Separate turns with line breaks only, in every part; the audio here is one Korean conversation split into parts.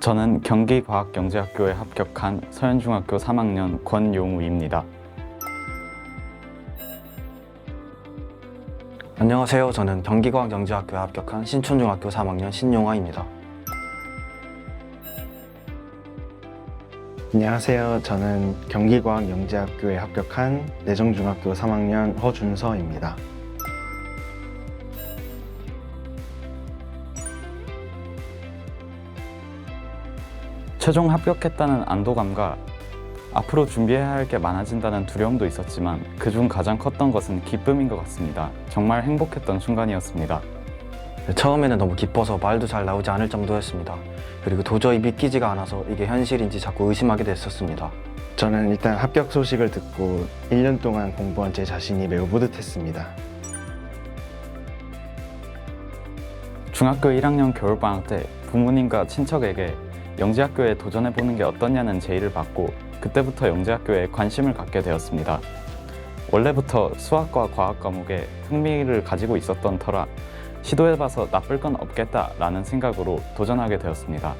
저는 경기과학영재학교에 합격한 서현중학교 3학년 권용우입니다.
안녕하세요. 저는 경기과학영재학교에 합격한 신촌중학교 3학년 신용화입니다.
안녕하세요. 저는 경기과학영재학교에 합격한 내정중학교 3학년 허준서입니다.
최종 합격했다는 안도감과 앞으로 준비해야 할 게 많아진다는 두려움도 있었지만 그중 가장 컸던 것은 기쁨인 것 같습니다. 정말 행복했던 순간이었습니다.
처음에는 너무 기뻐서 말도 잘 나오지 않을 정도였습니다. 그리고 도저히 믿기지가 않아서 이게 현실인지 자꾸 의심하게 됐었습니다.
저는 일단 합격 소식을 듣고 1년 동안 공부한 제 자신이 매우 뿌듯했습니다.
중학교 1학년 겨울방학 때 부모님과 친척에게 영재학교에 도전해보는 게 어떠냐는 제의를 받고 그때부터 영재학교에 관심을 갖게 되었습니다. 원래부터 수학과 과학 과목에 흥미를 가지고 있었던 터라 시도해봐서 나쁠 건 없겠다라는 생각으로 도전하게 되었습니다.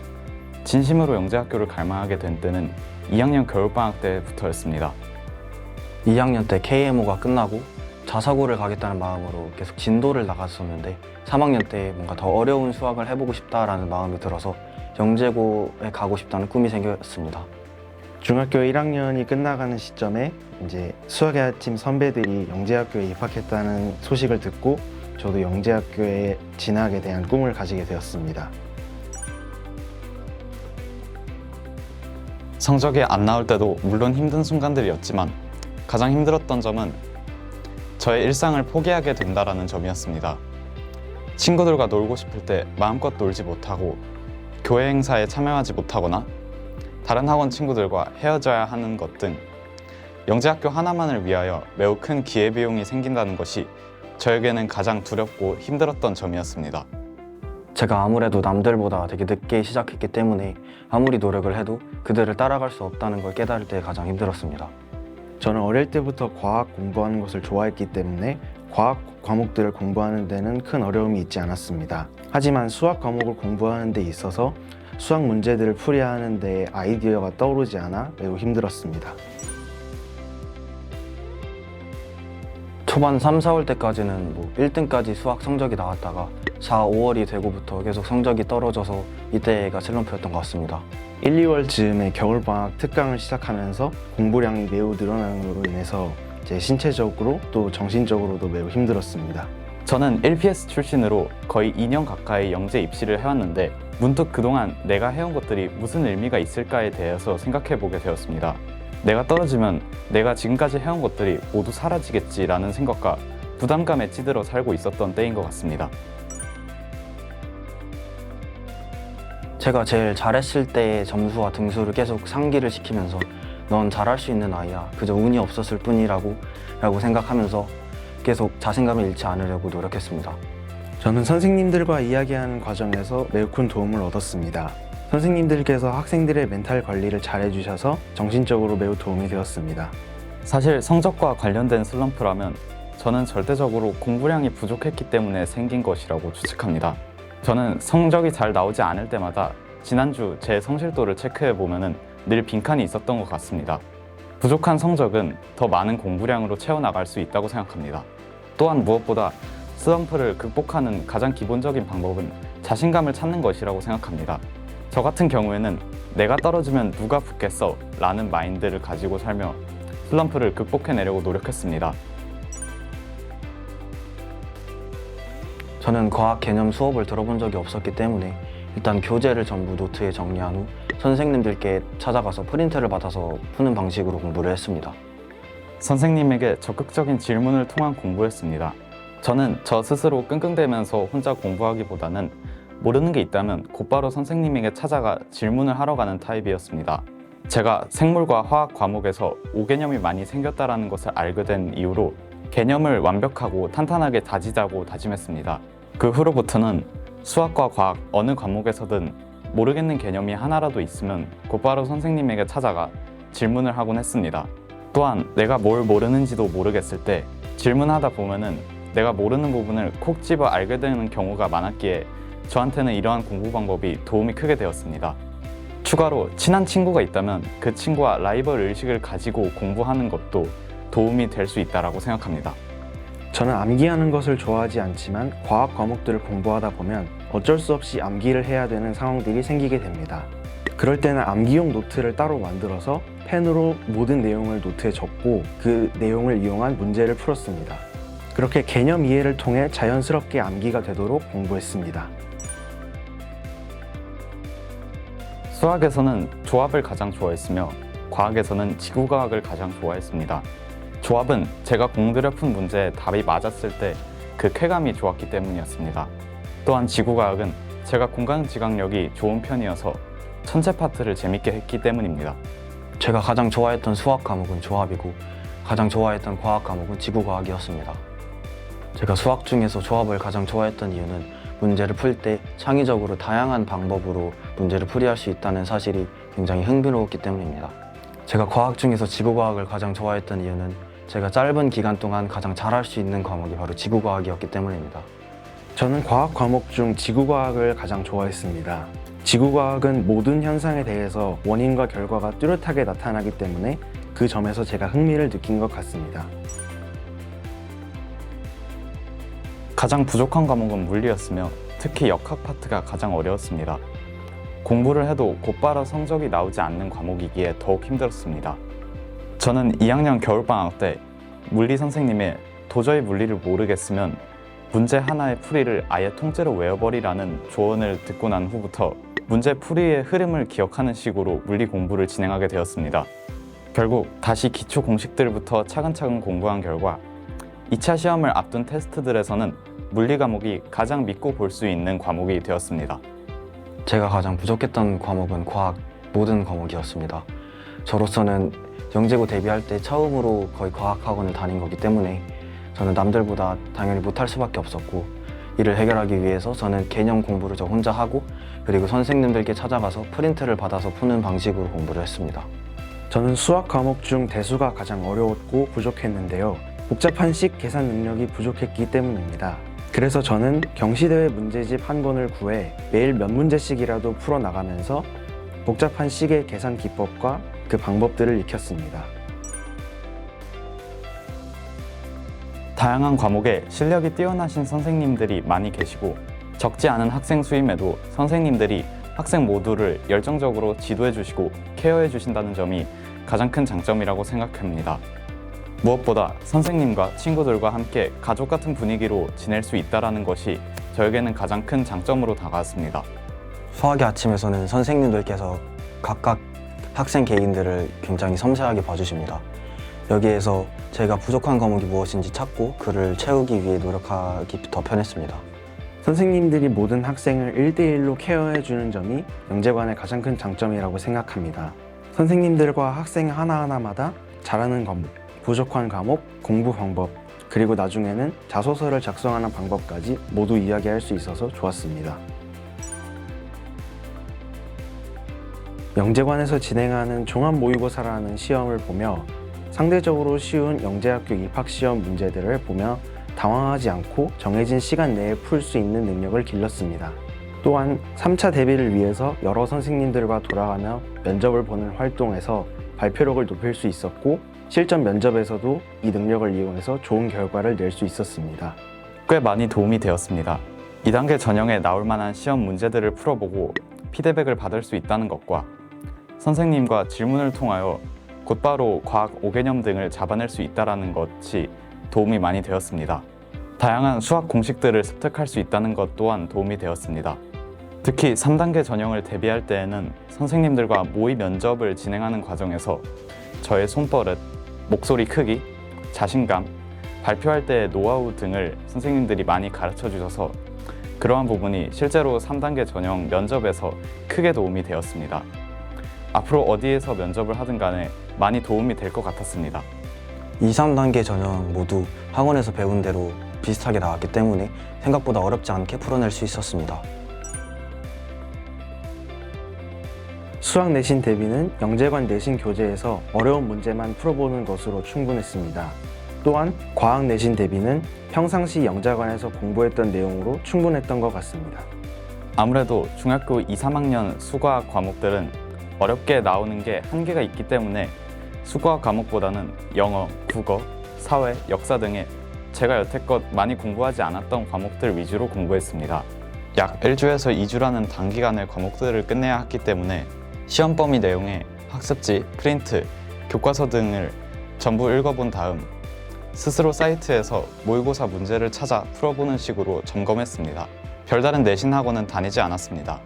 진심으로 영재학교를 갈망하게 된 때는 2학년 겨울방학 때부터였습니다.
2학년 때 KMO가 끝나고 자사고를 가겠다는 마음으로 계속 진도를 나갔었는데 3학년 때 뭔가 더 어려운 수학을 해보고 싶다라는 마음이 들어서 영재고에 가고 싶다는 꿈이 생겼습니다.
중학교 1학년이 끝나가는 시점에 이제 수학의 아침 선배들이 영재학교에 입학했다는 소식을 듣고 저도 영재학교에 진학에 대한 꿈을 가지게 되었습니다.
성적이 안 나올 때도 물론 힘든 순간들이었지만 가장 힘들었던 점은 저의 일상을 포기하게 된다는 점이었습니다. 친구들과 놀고 싶을 때 마음껏 놀지 못하고 교회 행사에 참여하지 못하거나 다른 학원 친구들과 헤어져야 하는 것 등 영재학교 하나만을 위하여 매우 큰 기회비용이 생긴다는 것이 저에게는 가장 두렵고 힘들었던 점이었습니다.
제가 아무래도 남들보다 되게 늦게 시작했기 때문에 아무리 노력을 해도 그들을 따라갈 수 없다는 걸 깨달을 때 가장 힘들었습니다.
저는 어릴 때부터 과학 공부하는 것을 좋아했기 때문에 과학 과목들을 공부하는 데는 큰 어려움이 있지 않았습니다. 하지만 수학 과목을 공부하는 데 있어서 수학 문제들을 풀이하는 데 아이디어가 떠오르지 않아 매우 힘들었습니다.
초반 3, 4월 때까지는 1등까지 수학 성적이 나왔다가 4, 5월이 되고부터 계속 성적이 떨어져서 이때가 슬럼프였던 것 같습니다.
1, 2월 즈음에 겨울방학 특강을 시작하면서 공부량이 매우 늘어남으로 인해서 제 신체적으로 또 정신적으로도 매우 힘들었습니다.
저는 1PS 출신으로 거의 2년 가까이 영재 입시를 해왔는데 문득 그동안 내가 해온 것들이 무슨 의미가 있을까에 대해서 생각해보게 되었습니다. 내가 떨어지면 내가 지금까지 해온 것들이 모두 사라지겠지라는 생각과 부담감에 찌들어 살고 있었던 때인 것 같습니다.
제가 제일 잘했을 때의 점수와 등수를 계속 상기를 시키면서 넌 잘할 수 있는 아이야. 그저 운이 없었을 뿐이라고 생각하면서 계속 자신감을 잃지 않으려고 노력했습니다.
저는 선생님들과 이야기하는 과정에서 매우 큰 도움을 얻었습니다. 선생님들께서 학생들의 멘탈 관리를 잘 해주셔서 정신적으로 매우 도움이 되었습니다.
사실 성적과 관련된 슬럼프라면 저는 절대적으로 공부량이 부족했기 때문에 생긴 것이라고 추측합니다. 저는 성적이 잘 나오지 않을 때마다 지난주 제 성실도를 체크해보면 늘 빈칸이 있었던 것 같습니다. 부족한 성적은 더 많은 공부량으로 채워나갈 수 있다고 생각합니다. 또한 무엇보다 슬럼프를 극복하는 가장 기본적인 방법은 자신감을 찾는 것이라고 생각합니다. 저 같은 경우에는 내가 떨어지면 누가 붙겠어? 라는 마인드를 가지고 살며 슬럼프를 극복해내려고 노력했습니다.
저는 과학 개념 수업을 들어본 적이 없었기 때문에 일단 교재를 전부 노트에 정리한 후 선생님들께 찾아가서 프린트를 받아서 푸는 방식으로 공부를 했습니다.
선생님에게 적극적인 질문을 통한 공부였습니다. 저는 저 스스로 끙끙대면서 혼자 공부하기보다는 모르는 게 있다면 곧바로 선생님에게 찾아가 질문을 하러 가는 타입이었습니다. 제가 생물과 화학 과목에서 오개념이 많이 생겼다는 것을 알게 된 이후로 개념을 완벽하고 탄탄하게 다지자고 다짐했습니다. 그 후로부터는 수학과 과학 어느 과목에서든 모르겠는 개념이 하나라도 있으면 곧바로 선생님에게 찾아가 질문을 하곤 했습니다. 또한 내가 뭘 모르는지도 모르겠을 때 질문하다 보면은 내가 모르는 부분을 콕 집어 알게 되는 경우가 많았기에 저한테는 이러한 공부 방법이 도움이 크게 되었습니다. 추가로 친한 친구가 있다면 그 친구와 라이벌 의식을 가지고 공부하는 것도 도움이 될 수 있다고 생각합니다.
저는 암기하는 것을 좋아하지 않지만 과학 과목들을 공부하다 보면 어쩔 수 없이 암기를 해야 되는 상황들이 생기게 됩니다. 그럴 때는 암기용 노트를 따로 만들어서 펜으로 모든 내용을 노트에 적고 그 내용을 이용한 문제를 풀었습니다. 그렇게 개념 이해를 통해 자연스럽게 암기가 되도록 공부했습니다.
수학에서는 조합을 가장 좋아했으며 과학에서는 지구과학을 가장 좋아했습니다. 조합은 제가 공들여 푼 문제에 답이 맞았을 때 그 쾌감이 좋았기 때문이었습니다. 또한 지구과학은 제가 공간지각력이 좋은 편이어서 천체 파트를 재밌게 했기 때문입니다.
제가 가장 좋아했던 수학 과목은 조합이고 가장 좋아했던 과학 과목은 지구과학이었습니다. 제가 수학 중에서 조합을 가장 좋아했던 이유는 문제를 풀 때 창의적으로 다양한 방법으로 문제를 풀이할 수 있다는 사실이 굉장히 흥미로웠기 때문입니다. 제가 과학 중에서 지구과학을 가장 좋아했던 이유는 제가 짧은 기간 동안 가장 잘할 수 있는 과목이 바로 지구과학이었기 때문입니다.
저는 과학 과목 중 지구과학을 가장 좋아했습니다. 지구과학은 모든 현상에 대해서 원인과 결과가 뚜렷하게 나타나기 때문에 그 점에서 제가 흥미를 느낀 것 같습니다.
가장 부족한 과목은 물리였으며 특히 역학 파트가 가장 어려웠습니다. 공부를 해도 곧바로 성적이 나오지 않는 과목이기에 더욱 힘들었습니다. 저는 2학년 겨울방학 때 물리 선생님의 도저히 물리를 모르겠으면 문제 하나의 풀이를 아예 통째로 외워버리라는 조언을 듣고 난 후부터 문제 풀이의 흐름을 기억하는 식으로 물리 공부를 진행하게 되었습니다. 결국 다시 기초 공식들부터 차근차근 공부한 결과 2차 시험을 앞둔 테스트들에서는 물리 과목이 가장 믿고 볼 수 있는 과목이 되었습니다.
제가 가장 부족했던 과목은 과학 모든 과목이었습니다. 저로서는 영재고 데뷔할 때 처음으로 거의 과학학원을 다닌 거기 때문에 저는 남들보다 당연히 못할 수밖에 없었고 이를 해결하기 위해서 저는 개념 공부를 저 혼자 하고 그리고 선생님들께 찾아가서 프린트를 받아서 푸는 방식으로 공부를 했습니다.
저는 수학 과목 중 대수가 가장 어려웠고 부족했는데요. 복잡한 식 계산 능력이 부족했기 때문입니다. 그래서 저는 경시대회 문제집 한 권을 구해 매일 몇 문제씩이라도 풀어나가면서 복잡한 식의 계산 기법과 그 방법들을 익혔습니다.
다양한 과목에 실력이 뛰어나신 선생님들이 많이 계시고 적지 않은 학생 수임에도 선생님들이 학생 모두를 열정적으로 지도해 주시고 케어해 주신다는 점이 가장 큰 장점이라고 생각합니다. 무엇보다 선생님과 친구들과 함께 가족 같은 분위기로 지낼 수 있다는 것이 저에게는 가장 큰 장점으로 다가왔습니다.
수학의 아침에서는 선생님들께서 각각 학생 개인들을 굉장히 섬세하게 봐주십니다. 여기에서 제가 부족한 과목이 무엇인지 찾고 그를 채우기 위해 노력하기 더 편했습니다.
선생님들이 모든 학생을 1대1로 케어해주는 점이 영재관의 가장 큰 장점이라고 생각합니다. 선생님들과 학생 하나하나마다 잘하는 과목, 부족한 과목, 공부 방법, 그리고 나중에는 자소서를 작성하는 방법까지 모두 이야기할 수 있어서 좋았습니다. 영재관에서 진행하는 종합모의고사라는 시험을 보며 상대적으로 쉬운 영재학교 입학시험 문제들을 보며 당황하지 않고 정해진 시간 내에 풀 수 있는 능력을 길렀습니다. 또한 3차 대비를 위해서 여러 선생님들과 돌아가며 면접을 보는 활동에서 발표력을 높일 수 있었고 실전 면접에서도 이 능력을 이용해서 좋은 결과를 낼 수 있었습니다.
꽤 많이 도움이 되었습니다. 2단계 전형에 나올 만한 시험 문제들을 풀어보고 피드백을 받을 수 있다는 것과 선생님과 질문을 통하여 곧바로 과학 5개념 등을 잡아낼 수 있다는 것이 도움이 많이 되었습니다. 다양한 수학 공식들을 습득할 수 있다는 것 또한 도움이 되었습니다. 특히 3단계 전형을 대비할 때에는 선생님들과 모의 면접을 진행하는 과정에서 저의 손버릇, 목소리 크기, 자신감, 발표할 때의 노하우 등을 선생님들이 많이 가르쳐 주셔서 그러한 부분이 실제로 3단계 전형 면접에서 크게 도움이 되었습니다. 앞으로 어디에서 면접을 하든 간에 많이 도움이 될 것 같았습니다.
2, 3단계 전형 모두 학원에서 배운 대로 비슷하게 나왔기 때문에 생각보다 어렵지 않게 풀어낼 수 있었습니다.
수학 내신 대비는 영재관 내신 교재에서 어려운 문제만 풀어보는 것으로 충분했습니다. 또한 과학 내신 대비는 평상시 영자관에서 공부했던 내용으로 충분했던 것 같습니다.
아무래도 중학교 2, 3학년 수과학 과목들은 어렵게 나오는 게 한계가 있기 때문에 수과학 과목보다는 영어, 국어, 사회, 역사 등의 제가 여태껏 많이 공부하지 않았던 과목들 위주로 공부했습니다. 약 1주에서 2주라는 단기간의 과목들을 끝내야 했기 때문에 시험 범위 내용에 학습지, 프린트, 교과서 등을 전부 읽어본 다음 스스로 사이트에서 모의고사 문제를 찾아 풀어보는 식으로 점검했습니다. 별다른 내신 학원은 다니지 않았습니다.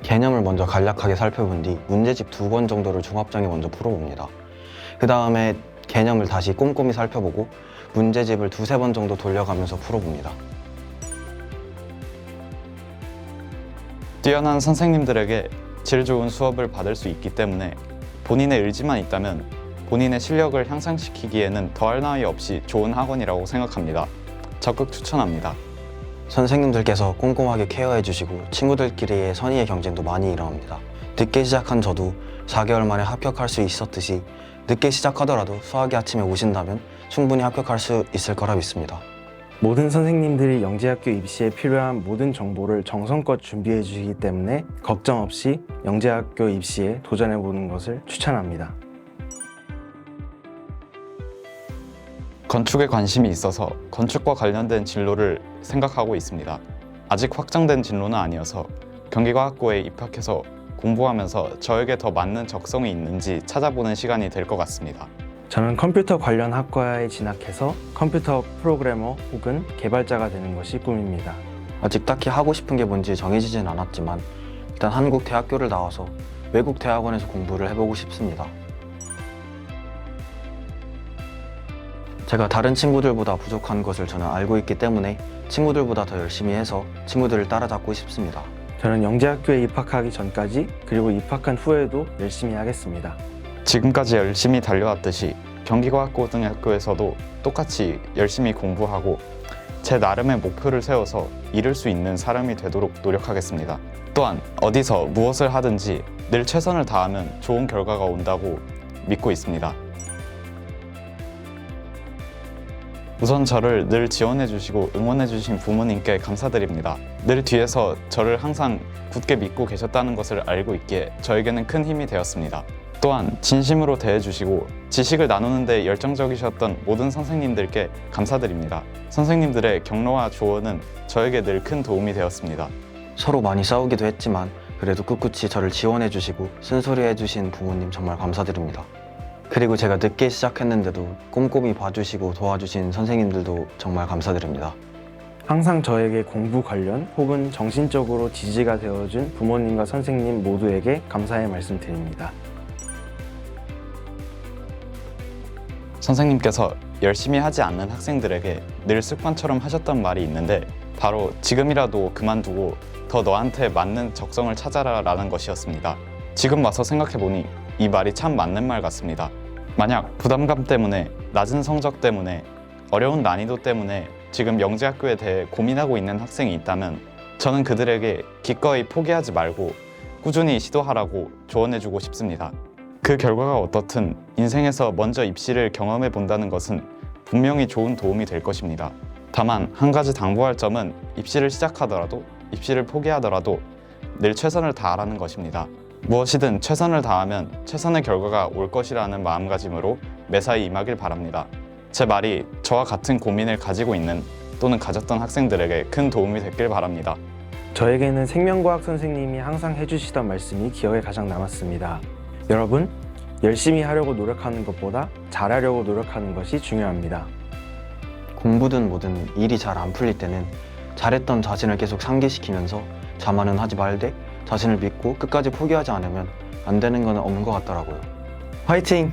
개념을 먼저 간략하게 살펴본 뒤 문제집 2권 정도를 중합장에 먼저 풀어봅니다. 그 다음에 개념을 다시 꼼꼼히 살펴보고 문제집을 2-3번 정도 돌려가면서 풀어봅니다.
뛰어난 선생님들에게 질 좋은 수업을 받을 수 있기 때문에 본인의 의지만 있다면 본인의 실력을 향상시키기에는 더할 나위 없이 좋은 학원이라고 생각합니다. 적극 추천합니다.
선생님들께서 꼼꼼하게 케어해 주시고 친구들끼리의 선의의 경쟁도 많이 일어납니다. 늦게 시작한 저도 4개월 만에 합격할 수 있었듯이 늦게 시작하더라도 수학이 아침에 오신다면 충분히 합격할 수 있을 거라 믿습니다.
모든 선생님들이 영재학교 입시에 필요한 모든 정보를 정성껏 준비해 주시기 때문에 걱정 없이 영재학교 입시에 도전해 보는 것을 추천합니다.
건축에 관심이 있어서 건축과 관련된 진로를 생각하고 있습니다. 아직 확정된 진로는 아니어서 경기과학고에 입학해서 공부하면서 저에게 더 맞는 적성이 있는지 찾아보는 시간이 될 것 같습니다.
저는 컴퓨터 관련 학과에 진학해서 컴퓨터 프로그래머 혹은 개발자가 되는 것이 꿈입니다.
아직 딱히 하고 싶은 게 뭔지 정해지진 않았지만 일단 한국 대학교를 나와서 외국 대학원에서 공부를 해보고 싶습니다. 제가 다른 친구들보다 부족한 것을 저는 알고 있기 때문에 친구들보다 더 열심히 해서 친구들을 따라잡고 싶습니다.
저는 영재학교에 입학하기 전까지 그리고 입학한 후에도 열심히 하겠습니다.
지금까지 열심히 달려왔듯이 경기과학고등학교에서도 똑같이 열심히 공부하고 제 나름의 목표를 세워서 이룰 수 있는 사람이 되도록 노력하겠습니다. 또한 어디서 무엇을 하든지 늘 최선을 다하면 좋은 결과가 온다고 믿고 있습니다. 우선 저를 늘 지원해주시고 응원해주신 부모님께 감사드립니다. 늘 뒤에서 저를 항상 굳게 믿고 계셨다는 것을 알고 있기에 저에게는 큰 힘이 되었습니다. 또한 진심으로 대해주시고 지식을 나누는 데 열정적이셨던 모든 선생님들께 감사드립니다. 선생님들의 격려와 조언은 저에게 늘 큰 도움이 되었습니다.
서로 많이 싸우기도 했지만 그래도 꿋꿋이 저를 지원해주시고 쓴소리해주신 부모님 정말 감사드립니다. 그리고 제가 늦게 시작했는데도 꼼꼼히 봐주시고 도와주신 선생님들도 정말 감사드립니다.
항상 저에게 공부 관련 혹은 정신적으로 지지가 되어준 부모님과 선생님 모두에게 감사의 말씀 드립니다.
선생님께서 열심히 하지 않는 학생들에게 늘 습관처럼 하셨던 말이 있는데 바로 지금이라도 그만두고 더 너한테 맞는 적성을 찾아라 라는 것이었습니다. 지금 와서 생각해보니 이 말이 참 맞는 말 같습니다. 만약 부담감 때문에, 낮은 성적 때문에, 어려운 난이도 때문에 지금 영재학교에 대해 고민하고 있는 학생이 있다면 저는 그들에게 기꺼이 포기하지 말고 꾸준히 시도하라고 조언해주고 싶습니다. 그 결과가 어떻든 인생에서 먼저 입시를 경험해 본다는 것은 분명히 좋은 도움이 될 것입니다. 다만 한 가지 당부할 점은 입시를 시작하더라도 입시를 포기하더라도 늘 최선을 다하라는 것입니다. 무엇이든 최선을 다하면 최선의 결과가 올 것이라는 마음가짐으로 매사에 임하길 바랍니다. 제 말이 저와 같은 고민을 가지고 있는 또는 가졌던 학생들에게 큰 도움이 됐길 바랍니다.
저에게는 생명과학 선생님이 항상 해주시던 말씀이 기억에 가장 남았습니다. 여러분, 열심히 하려고 노력하는 것보다 잘하려고 노력하는 것이 중요합니다.
공부든 뭐든 일이 잘 안 풀릴 때는 잘했던 자신을 계속 상기시키면서 자만은 하지 말되 자신을 믿고 끝까지 포기하지 않으면 안 되는 건 없는 것 같더라고요. 화이팅!